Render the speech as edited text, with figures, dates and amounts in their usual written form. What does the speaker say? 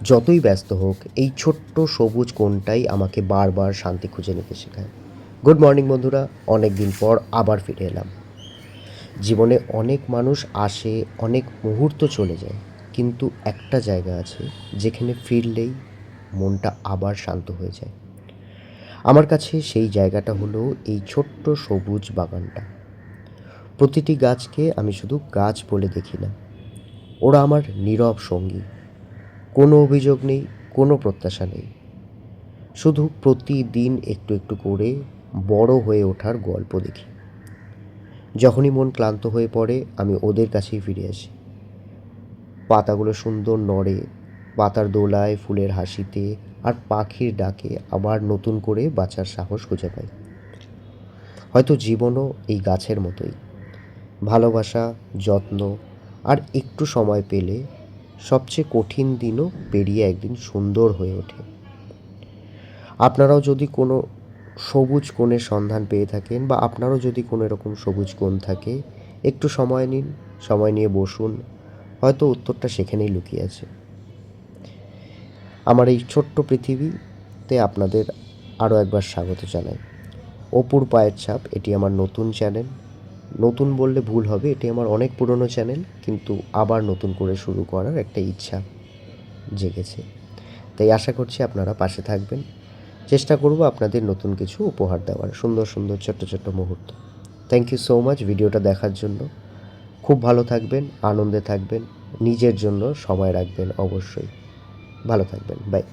যতই ব্যস্ত হোক এই ছোট্ট সবুজ কোণটাই আমাকে বারবার শান্তি খুঁজে নিতে শেখায়। গুড মর্নিং বন্ধুরা, অনেক দিন পর আবার ফিরে এলাম। জীবনে অনেক মানুষ আসে, অনেক মুহূর্ত চলে যায়, কিন্তু একটা জায়গা আছে যেখানে ফিরলেই মনটা আবার শান্ত হয়ে যায়। আমার কাছে সেই জায়গাটা হলো এই ছোট্ট সবুজ বাগানটা। প্রতিটি গাছকে আমি শুধু গাছ বলে দেখি না, ওরা আমার নীরব সঙ্গী। কোনো অভিযোগ নেই, কোনো প্রত্যাশা নেই, শুধু প্রতিদিন একটু একটু করে বড় হয়ে ওঠার গল্প দেখি। যখনই মন ক্লান্ত হয়ে পড়ে আমি ওদের কাছেই ফিরে আসি। পাতাগুলো সুন্দর নড়ে, পাতার দোলায়, ফুলের হাসিতে আর পাখির ডাকে আবার নতুন করে বাঁচার সাহস খুঁজে পাই। হয়তো জীবনও এই গাছের মতোই, ভালোবাসা, যত্ন আর একটু সময় পেলে সবচেয়ে কঠিন দিনও পেরিয়ে একদিন সুন্দর হয়ে ওঠে। আপনারাও যদি কোনো সবুজ কোণের সন্ধান পেয়ে থাকেন বা আপনারও যদি কোনো এরকম সবুজ কোণ থাকে, একটু সময় নিন, সময় নিয়ে বসুন, হয়তো উত্তরটা সেখানেই লুকিয়ে আছে। আমার এই ছোট্ট পৃথিবীতে আপনাদের আরও একবার স্বাগত জানাই। অপুর পায়ের ছাপ, এটি আমার নতুন চ্যানেল। নতুন বললে ভুল হবে, এটি আমার অনেক পুরনো চ্যানেল, কিন্তু আবার নতুন করে শুরু করার একটা ইচ্ছা জেগেছে। তাই আশা করছি আপনারা পাশে থাকবেন। চেষ্টা করব আপনাদের নতুন কিছু উপহার দেওয়ার, সুন্দর সুন্দর ছোট্ট ছোট্ট মুহূর্ত। থ্যাংক ইউ সো মাচ ভিডিওটা দেখার জন্য। খুব ভালো থাকবেন, আনন্দে থাকবেন, নিজের জন্য সময় রাখবেন অবশ্যই। ভালো থাকবেন, বাই।